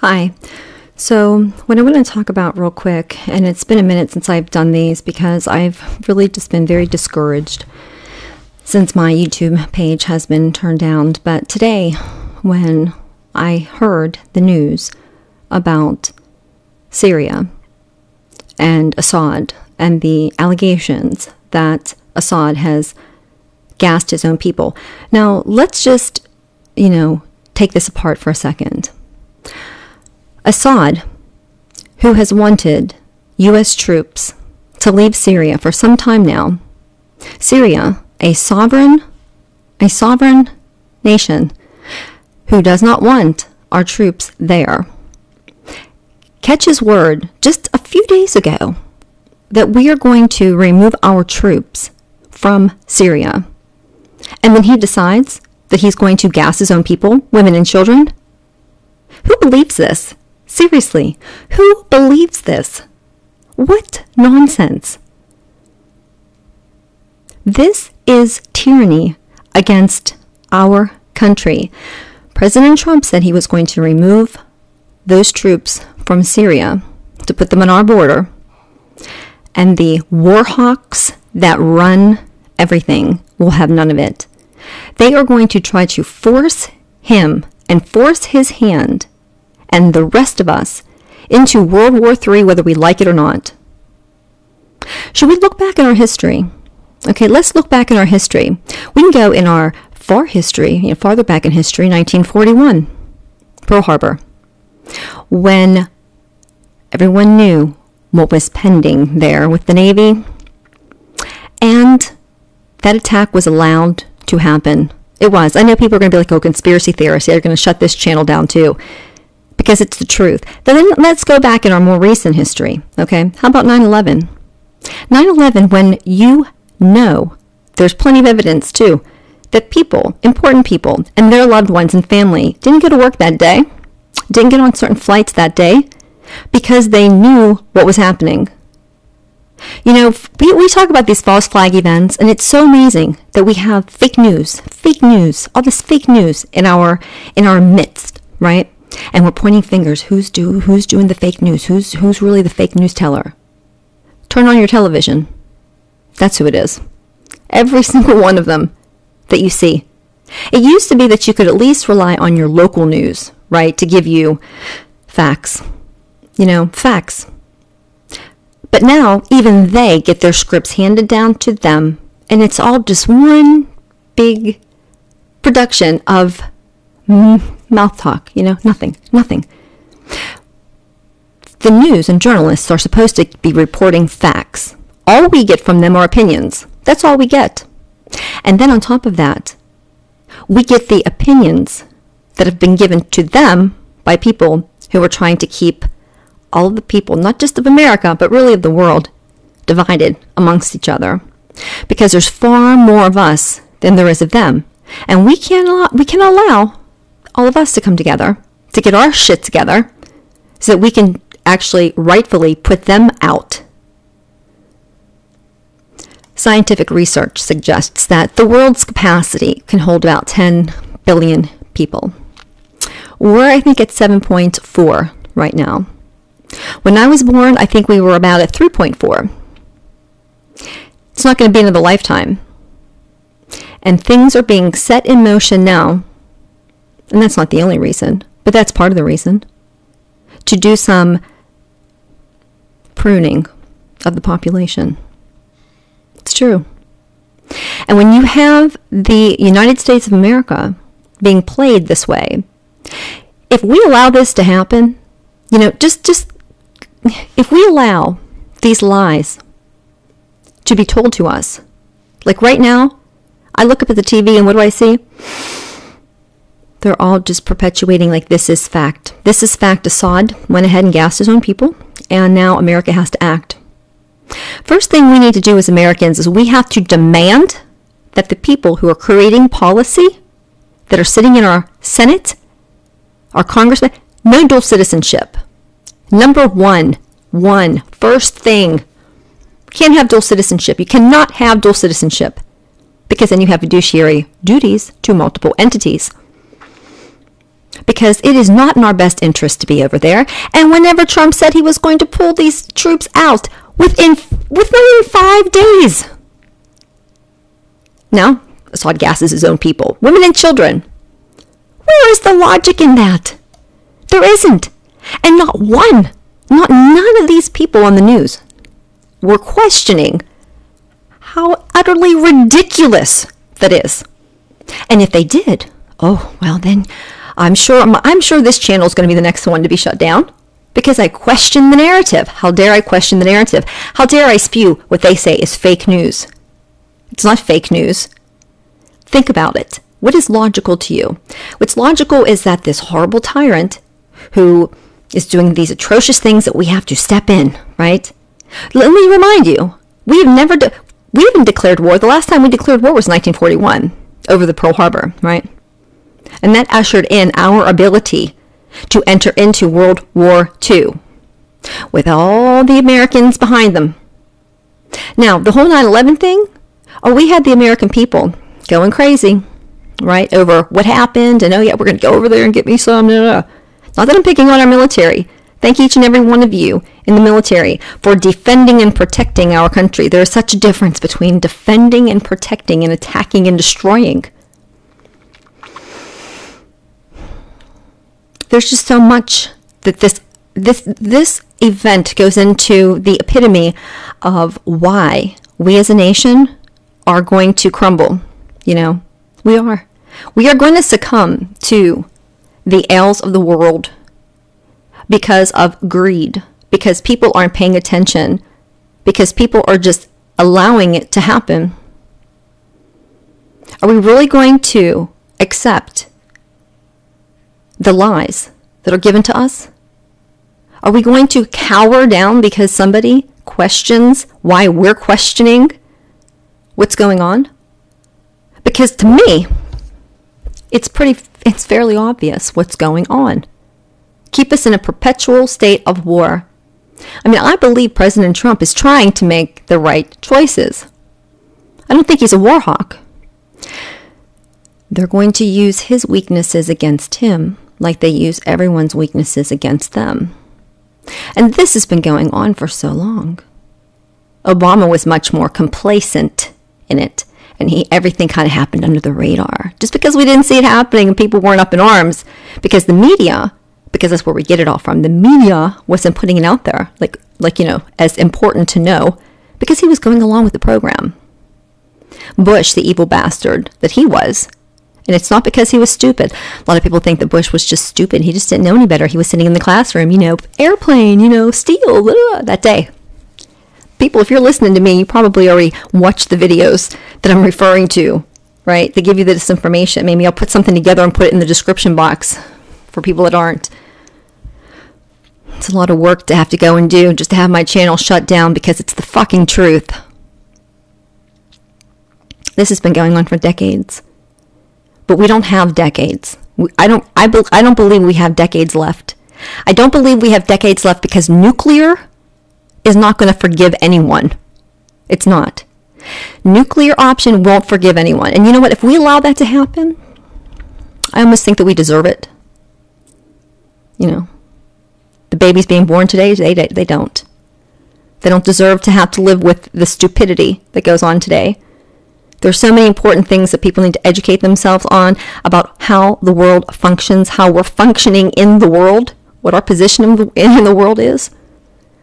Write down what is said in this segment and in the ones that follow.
Hi. So what I want to talk about real quick, and it's been a minute since I've done these because I've really just been very discouraged since my YouTube page has been turned down. But today, when I heard the news about Syria and Assad and the allegations that Assad has gassed his own people. Now, let's just, take this apart for a second. Assad, who has wanted U.S. troops to leave Syria for some time now, Syria, a sovereign nation who does not want our troops there, catches word just a few days ago that we are going to remove our troops from Syria. And then he decides that he's going to gas his own people, women and children. Who believes this? Seriously, who believes this? What nonsense. This is tyranny against our country. President Trump said he was going to remove those troops from Syria to put them on our border. And the war hawks that run everything will have none of it. They are going to try to force him and force his hand and the rest of us into World War III, whether we like it or not. Should we look back in our history? Okay, let's look back in our history. We can go in our far history, farther back in history, 1941, Pearl Harbor, when everyone knew what was pending there with the Navy, and that attack was allowed to happen. It was. I know people are going to be like, oh, conspiracy theorists, they're going to shut this channel down too, because it's the truth. Then let's go back in our more recent history, okay? How about 9/11? 9/11, when you know, there's plenty of evidence too, that people, important people, and their loved ones and family didn't go to work that day, didn't get on certain flights that day, because they knew what was happening. We talk about these false flag events, and it's so amazing that we have fake news, all this fake news in our midst, right? And we're pointing fingers. Who's doing the fake news? Who's really the fake news teller? Turn on your television. That's who it is. Every single one of them that you see. It used to be that you could at least rely on your local news, right, to give you facts. Facts. But now, even they get their scripts handed down to them, and it's all just one big production of mouth talk, nothing. The news and journalists are supposed to be reporting facts. All we get from them are opinions. That's all we get. And then on top of that, we get the opinions that have been given to them by people who are trying to keep all of the people, not just of America, but really of the world, divided amongst each other. Because there's far more of us than there is of them. And we cannot allow all of us to come together, to get our shit together, so that we can actually rightfully put them out. Scientific research suggests that the world's capacity can hold about 10 billion people. We're, I think, at 7.4 right now. When I was born, I think we were about at 3.4. It's not going to be another lifetime. And things are being set in motion now, and that's not the only reason, but that's part of the reason, to do some pruning of the population. It's true. And when you have the United States of America being played this way, if we allow this to happen, if we allow these lies to be told to us, like right now, I look up at the TV and what do I see? They're all just perpetuating like this is fact. This is fact. Assad went ahead and gassed his own people, and now America has to act. First thing we need to do as Americans is we have to demand that the people who are creating policy, that are sitting in our Senate, our congressmen, no dual citizenship. Number one, first thing, you can't have dual citizenship. You cannot have dual citizenship because then you have fiduciary duties to multiple entities. because it is not in our best interest to be over there. And whenever Trump said he was going to pull these troops out within 5 days. Now, Assad gasses his own people, women and children. Where is the logic in that? There isn't. And not none of these people on the news were questioning how utterly ridiculous that is. And if they did, oh, well then, I'm sure this channel is going to be the next one to be shut down because I question the narrative. How dare I question the narrative? How dare I spew what they say is fake news? It's not fake news. Think about it. What is logical to you? What's logical is that this horrible tyrant who is doing these atrocious things that we have to step in, right? Let me remind you, we haven't declared war. The last time we declared war was 1941 over the Pearl Harbor, right? And that ushered in our ability to enter into World War II with all the Americans behind them. Now, the whole 9/11 thing, we had the American people going crazy, right, over what happened, and oh yeah, we're going to go over there and get me some. Not that I'm picking on our military. Thank each and every one of you in the military for defending and protecting our country. There is such a difference between defending and protecting and attacking and destroying. There's just so much that this event goes into the epitome of why we as a nation are going to crumble. You know, we are going to succumb to the ails of the world because of greed, because people aren't paying attention, because people are just allowing it to happen. Are we really going to accept the lies that are given to us? Are we going to cower down because somebody questions why we're questioning what's going on? Because to me, it's fairly obvious what's going on. Keep us in a perpetual state of war. I mean, I believe President Trump is trying to make the right choices. I don't think he's a war hawk. They're going to use his weaknesses against him like they use everyone's weaknesses against them. And this has been going on for so long. Obama was much more complacent in it. And everything kind of happened under the radar. Just because we didn't see it happening and people weren't up in arms. Because the media, because that's where we get it all from, the media wasn't putting it out there. Like you know, as important to know. Because he was going along with the program. Bush, the evil bastard that he was. And it's not because he was stupid. A lot of people think that Bush was just stupid. He just didn't know any better. He was sitting in the classroom, you know, airplane, you know, steel, that day. People, if you're listening to me, you probably already watched the videos that I'm referring to, right? They give you this information. Maybe I'll put something together and put it in the description box for people that aren't. It's a lot of work to have to go and do just to have my channel shut down because it's the fucking truth. This has been going on for decades. But we don't have decades. I don't believe we have decades left. I don't believe we have decades left because nuclear is not going to forgive anyone. It's not. Nuclear option won't forgive anyone. And you know what? If we allow that to happen, I almost think that we deserve it. You know, the babies being born today, they don't. They don't deserve to have to live with the stupidity that goes on today. There's so many important things that people need to educate themselves on about how the world functions, how we're functioning in the world, what our position in the world is.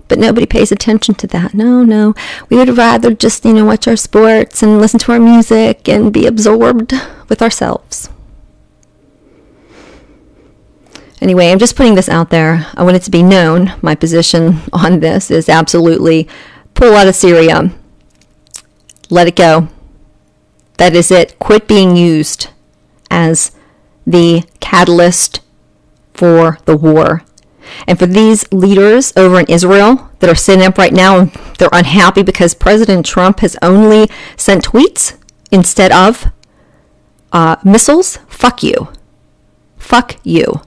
But nobody pays attention to that. No. We would rather just, you know, watch our sports and listen to our music and be absorbed with ourselves. Anyway, I'm just putting this out there. I want it to be known. My position on this is absolutely pull out of Syria. Let it go. That is it. Quit being used as the catalyst for the war. And for these leaders over in Israel that are sitting up right now, they're unhappy because President Trump has only sent tweets instead of missiles. Fuck you. Fuck you.